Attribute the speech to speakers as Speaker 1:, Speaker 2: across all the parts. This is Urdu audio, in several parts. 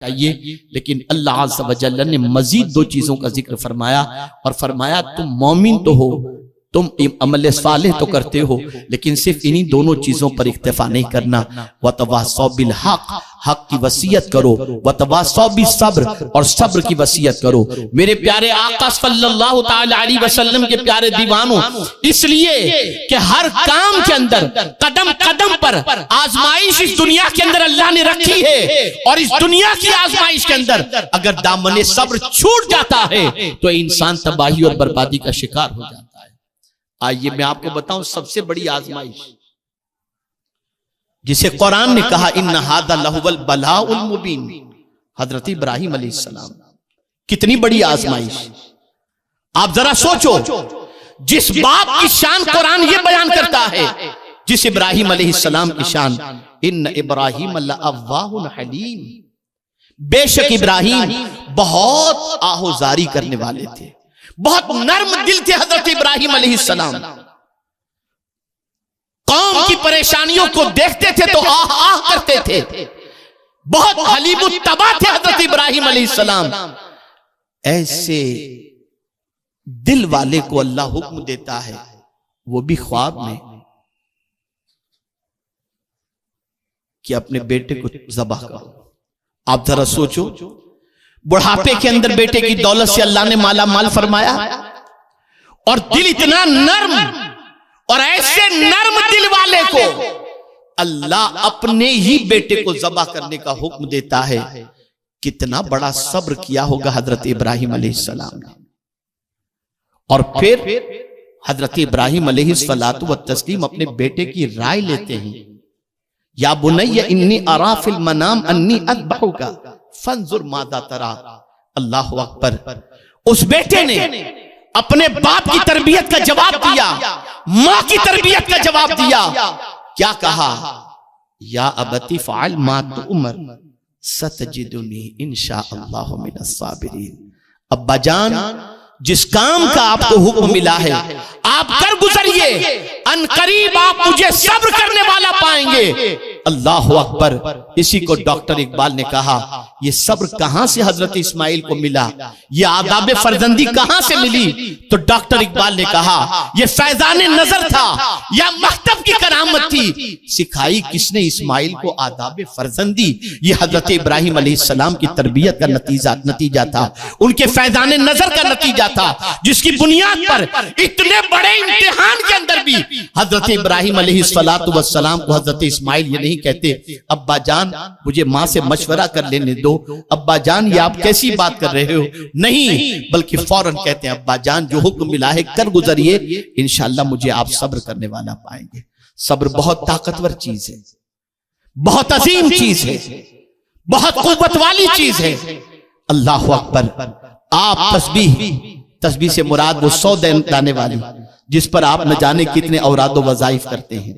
Speaker 1: چاہیے، لیکن اللہ عز و جل نے مزید 2 چیزوں کا ذکر فرمایا، اور فرمایا تم مومن تو ہو، تم عمل صالح تو کرتے ہو، لیکن صرف انہی دونوں چیزوں پر اکتفا نہیں کرنا، وَتَوَاصَوْا بِالْحَقِّ، حق کی وصیت کرو، وَتَوَاصَوْا بِالصَّبْرِ، اور صبر کی وصیت کرو۔ میرے پیارے آقا صلی اللہ تعالی علیہ وسلم کے پیارے دیوانوں، اس لیے کہ ہر کام کے اندر قدم قدم پر آزمائش اس دنیا کے اندر اللہ نے رکھی ہے، اور اس دنیا کی آزمائش کے اندر اگر دامن صبر چھوٹ جاتا ہے تو انسان تباہی اور بربادی کا شکار ہو جاتا ہے۔ آئیے میں آپ کو بتاؤں سب سے بڑی آزمائش جسے قرآن نے کہا ان ھذا لہو البلاء المبین، حضرت ابراہیم علیہ السلام، کتنی بڑی آزمائش۔ آپ ذرا سوچو، جس باپ کی شان قرآن یہ بیان کرتا ہے، جس ابراہیم علیہ السلام کی شان، ان ابراہیم لأواہ حلیم، بے شک ابراہیم بہت آہوزاری کرنے والے تھے، بہت نرم دل تھے حضرت ابراہیم علیہ السلام۔ قوم کی پریشانیوں کو دیکھتے تھے تو آہ آہ کرتے تھے، بہت حلیم الطبع تھے حضرت ابراہیم علیہ السلام۔ ایسے دل والے کو اللہ حکم دیتا ہے، وہ بھی خواب میں، کہ اپنے بیٹے کو ذبح کرو۔ آپ ذرا سوچو، بڑھاپے کے اندر بیٹے کی دولت سے اللہ نے مالا مال فرمایا، اور دل اتنا نرم، اور ایسے نرم دل والے کو اللہ اپنے ہی بیٹے کو ذبح کرنے کا حکم دیتا ہے۔ کتنا بڑا صبر کیا ہوگا حضرت ابراہیم علیہ السلام نے۔ اور پھر حضرت ابراہیم علیہ السلام اپنے بیٹے کی رائے لیتے ہیں، یا بنی انی ارا فی المنام انی اذبحک فانظر ماذا ترى۔ اللہ اکبر، اس بیٹے نے اپنے باپ کی تربیت کا جواب دیا، ماں کی تربیت کا جواب دیا۔ کیا کہا؟ یا ابت فعل ما تؤمر ستجدنی انشاء اللہ من الصابرین۔ ابا جان، جس کام کا آپ کو حکم ملا ہے آپ کر گزریے، ان قریب آپ مجھے صبر کرنے والا پائیں گے۔ اللہ اکبر۔ اسی کو ڈاکٹر اقبال نے کہا، یہ صبر کہاں سے حضرت اسماعیل کو ملا، یہ آداب فرزندی کہاں سے ملی؟ تو ڈاکٹر اقبال نے کہا، یہ فیضان نظر تھا یا مکتب کی کرامت تھی؟ سکھائی کس نے اسماعیل کو آداب فرزندی؟ یہ حضرت ابراہیم علیہ السلام کی تربیت کا نتیجہ تھا، ان کے فیضان نظر کا نتیجہ تھا، جس کی بنیاد پر اتنے بڑے امتحان کے اندر بھی حضرت ابراہیم علیہ السلام کو حضرت اسماعیل یہ نہیں کہتے ابا جان مجھے ماں سے مشورہ کر لینے دو، ابا جان یہ آپ کیسی بات کر رہے ہو، نہیں، بلکہ فوراً کہتے ہیں ابا جان جو حکم ملا ہے کر گزریے، انشاءاللہ مجھے آپ صبر کرنے والا پائیں گے۔ صبر بہت طاقتور چیز ہے، بہت عظیم چیز ہے، بہت قوت والی چیز ہے۔ اللہ اکبر۔ آپ تسبیح سے مراد وہ 100 دانے والی جس پر آپ نہ جانے کتنے اوراد و وظائف کرتے ہیں،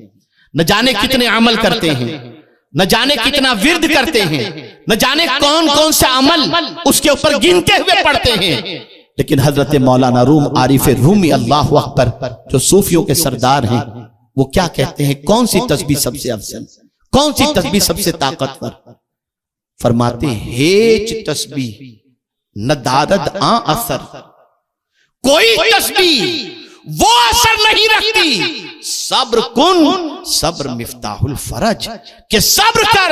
Speaker 1: نہ جانے کتنے عمل کرتے ہیں، نہ جانے کتنا ورد کرتے ہیں، نہ جانے کون کون سے عمل اس کے اوپر گنتے ہوئے پڑھتے ہیں۔ لیکن حضرت مولانا روم عارف رومی اللہ اکبر جو صوفیوں کے سردار ہیں، وہ کیا کہتے ہیں، کون سی تسبیح سب سے افضل، کون سی تسبیح سب سے طاقتور؟ فرماتے ہیں ہیچ تسبیح نہ دارد آن اثر، کوئی تسبیح وہ اثر نہیں رکھتی، صبر کن، صبر مفتاح الفرج، کہ صبر کر،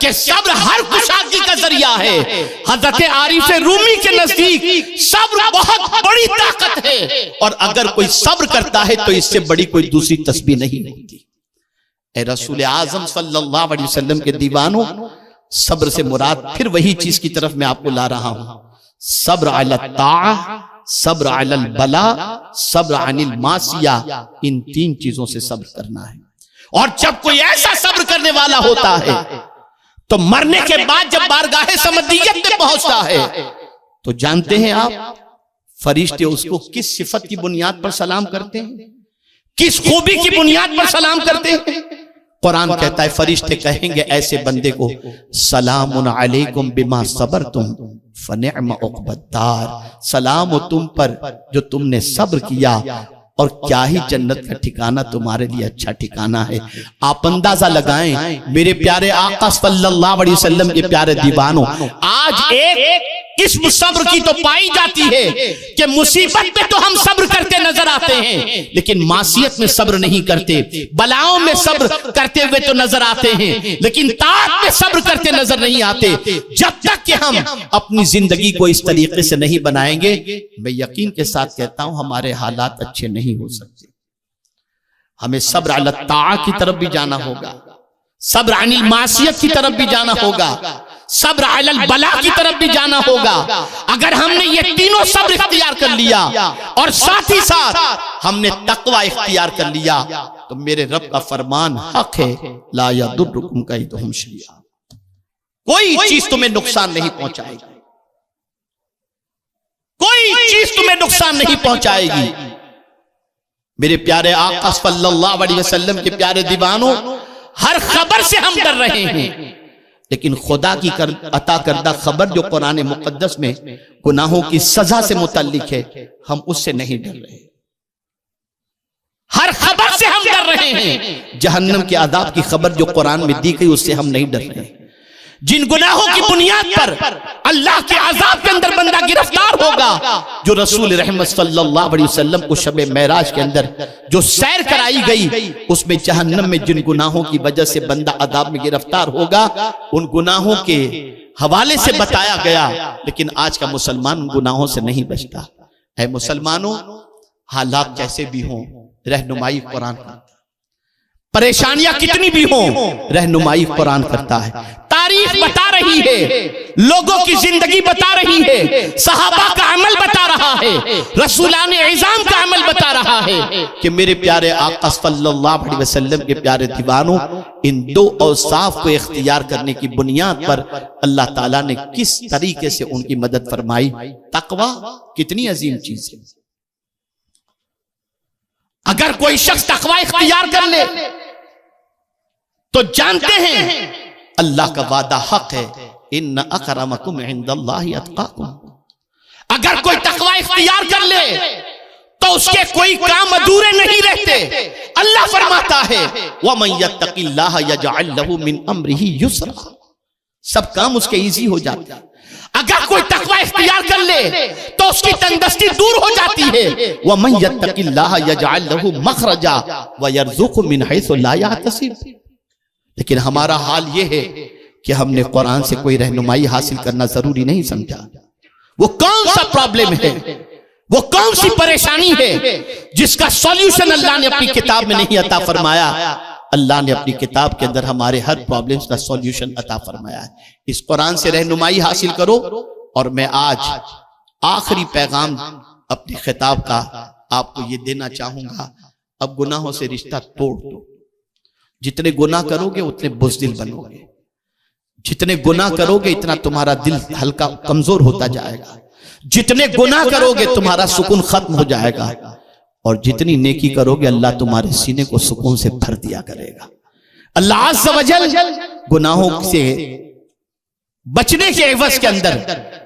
Speaker 1: کہ صبر ہر کشادگی کا ذریعہ ہے۔ حضرت عارف رومی کے نزدیک صبر بہت بڑی طاقت ہے، اور اگر کوئی صبر کرتا ہے تو اس سے بڑی کوئی دوسری تسبیح نہیں ہوتی۔ اے رسول اعظم صلی اللہ علیہ وسلم کے دیوانوں، صبر سے مراد پھر وہی چیز کی طرف میں آپ کو لا رہا ہوں، صبر علی الطاعہ، صبر علی البلاء، صبر عن المعصیہ، ان 3 چیزوں سے صبر کرنا ہے۔ اور جب کوئی ایسا صبر کرنے والا ہوتا ہے تو مرنے کے بعد جب بارگاہ سمدیت میں پہنچتا ہے تو جانتے ہیں آپ فرشتے اس کو کس صفت کی بنیاد پر سلام کرتے ہیں، کس خوبی کی بنیاد پر سلام کرتے ہیں؟ قرآن کہتا ہے فرشتے کہیں گے ایسے بندے کو، سلام علیکم بما صبرتم فنعم عقبى الدار، سلام ہو تم پر جو تم نے صبر کیا، اور کیا ہی جنت کا ٹھکانہ تمہارے لیے اچھا ٹھکانہ ہے۔ آپ اندازہ لگائیں میرے پیارے آقا صلی اللہ علیہ وسلم کے پیارے دیوانوں، آج ایک قسم صبر کی تو پائی جاتی ہے کہ مصیبت میں تو ہم صبر کرتے نظر آتے ہیں لیکن معصیت میں صبر نہیں کرتے، بلاؤں میں صبر کرتے ہوئے تو نظر آتے ہیں لیکن طاعت میں صبر کرتے نظر نہیں آتے۔ جب تک کہ ہم اپنی زندگی کو اس طریقے سے نہیں بنائیں گے، میں یقین کے ساتھ کہتا ہوں ہمارے حالات اچھے نہیں ہو سکتے۔ ہمیں صبر علی الطاعہ کی طرف بھی جانا ہوگا، صبر عن المعصیت کی طرف بھی جانا ہوگا، صبر علی البلا کی طرف بھی جانا ہوگا۔ اگر ہم نے یہ تینوں صبر اختیار کر لیا اور ساتھ ہی ساتھ ہم نے تقوی اختیار کر لیا تو میرے رب کا فرمان حق ہے، لا یضرکم کیدہم شیئا، کوئی چیز تمہیں نقصان نہیں پہنچائے گی، کوئی چیز تمہیں نقصان نہیں پہنچائے گی۔ میرے پیارے آقا صلی اللہ علیہ وسلم کے پیارے دیوانوں، ہر خبر سے ہم ڈر رہے ہیں لیکن خدا کی عطا کردہ خبر جو قرآن مقدس میں گناہوں کی سزا سے متعلق ہے، ہم اس سے نہیں ڈر رہے۔ ہر خبر سے ہم ڈر رہے ہیں، جہنم کے عذاب کی خبر جو قرآن میں دی گئی اس سے ہم نہیں ڈر رہے۔ جن گناہوں کی بنیاد پر اللہ کے عذاب کے اندر بندہ گرفتار ہوگا، جو رسول رحمت صلی اللہ علیہ وسلم کو شب معراج کے اندر جو سیر کرائی گئی، اس میں جہنم میں جن گناہوں کی وجہ سے بندہ عذاب میں گرفتار ہوگا ان گناہوں کے حوالے سے بتایا گیا، لیکن آج کا مسلمان ان گناہوں سے نہیں بچتا۔ اے مسلمانوں، حالات کیسے بھی ہوں رہنمائی قرآن کرتا ہے، پریشانیاں کتنی بھی ہوں رہنمائی قرآن کرتا ہے، تاریخ بتا رہی ہے، لوگوں کی زندگی بتا رہی ہے، صحابہ کا عمل بتا رہا ہے، رسولان عظام کا عمل بتا رہا ہے کہ میرے پیارے آقا صلی اللہ علیہ وسلم کے پیارے دیوانوں، ان دو اوصاف کو اختیار کرنے کی بنیاد پر اللہ تعالیٰ نے کس طریقے سے ان کی مدد فرمائی۔ تقوی کتنی عظیم چیز ہے۔ اگر کوئی شخص تقوی اختیار کر لے تو جانتے ہیں اللہ کا وعدہ حق ہے، ان اکرمکم عند اللہ اتقاکم۔ اگر کوئی تقوی اختیار کر لے تو اس کے کوئی کام ادھورے نہیں رہتے۔ اللہ فرماتا ہے وَمَن يَتَّقِ اللَّهَ يَجْعَلْ لَهُ مِنْ أَمْرِهِ يُسْرًا، سب کام اس کے ایزی ہو جاتے ہیں۔ اگر کوئی تقوی اختیار کر لے تو اس کی تنگدستی دور ہو جاتی ہے۔ وَمَن يَتَّقِ اللَّهَ يَجْعَلْ لَهُ مَخْرَجًا وَيَرْزُقْهُ مِنْ حَيْثُ لَا يَحْتَسِبُ۔ لیکن ہمارا حال یہ ہے کہ ہم نے قرآن سے کوئی رہنمائی حاصل کرنا ضروری نہیں سمجھا۔ وہ کون سا پرابلم ہے، وہ کون سی پریشانی ہے جس کا سولیوشن اللہ نے اپنی کتاب میں نہیں عطا فرمایا؟ اللہ نے اپنی کتاب کے اندر ہمارے ہر پرابلمز کا سولیوشن عطا فرمایا ہے۔ اس قرآن سے رہنمائی حاصل کرو۔ اور میں آج آخری پیغام اپنی خطاب کا آپ کو یہ دینا چاہوں گا، اب گناہوں سے رشتہ توڑ دو۔ جتنے گناہ کرو گے اتنے بزدل بنو گے، جتنے گناہ کرو گے اتنا تمہارا دل ہلکا کمزور ہوتا جائے گا، جتنے گناہ کرو گے تمہارا سکون ختم ہو جائے گا، اور جتنی نیکی کرو گے اللہ تمہارے سینے کو سکون سے بھر دیا کرے گا۔ اللہ عز و جل گناہوں سے بچنے کے عوض کے اندر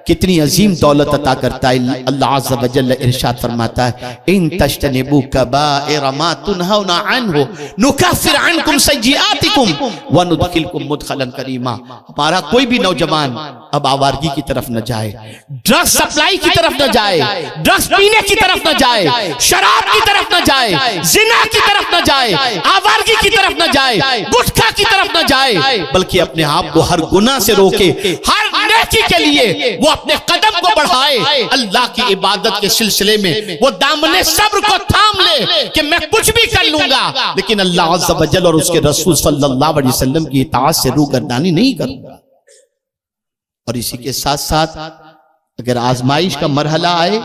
Speaker 1: کتنی عظیم دولت عطا کرتا ہے۔ اللہ عز و جل ارشاد فرماتا ہے ان تجتنبوا کبائر ما تنہون عنہ نکفر عنکم سیئاتکم وندخلکم مدخلا کریما۔ ہمارا کوئی بھی نوجوان اب آوارگی کی طرف نہ جائے، ڈرگز سپلائی کی طرف نہ جائے، ڈرگز پینے کی طرف نہ جائے، شراب کی طرف نہ جائے، زنا کی طرف نہ جائے، آوارگی کی طرف نہ جائے، گٹکا کی طرف نہ جائے، بلکہ اپنے آپ کو ہر گناہ سے روکے، ہر نیکی کے لیے وہ اپنے قدم کو بڑھائے، اللہ کی عبادت کے سلسلے میں وہ دامن صبر کو تھام لے کہ میں کچھ بھی کر لوں گا لیکن اللہ عز و جل اور اس کے رسول صلی اللہ علیہ وسلم کی اطاعت سے روگردانی نہیں کروں گا۔ اور اسی کے ساتھ ساتھ اگر آزمائش کا مرحلہ آئے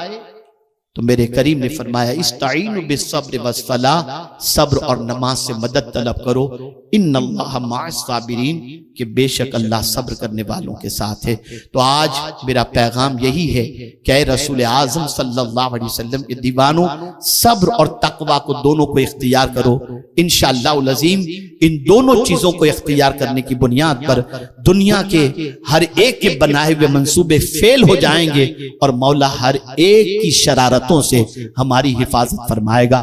Speaker 1: تو میرے کریم نے فرمایا استعینوا بالصبر والصلاۃ، صبر اور نماز سے مدد طلب کرو، ان اللہ مع الصابرین، کہ بے شک اللہ صبر کرنے والوں کے ساتھ ہے۔ تو آج میرا پیغام یہی ہے کہ اے رسول اعظم صلی اللہ علیہ وسلم کے دیوانوں، صبر اور تقوی کو دونوں کو اختیار کرو۔ انشاءاللہ العظیم ان دونوں چیزوں کو اختیار کرنے کی بنیاد پر دنیا کے ہر ایک کے بنائے ہوئے منصوبے فیل ہو جائیں گے اور مولا ہر ایک کی شرارتوں سے ہماری حفاظت فرمائے گا۔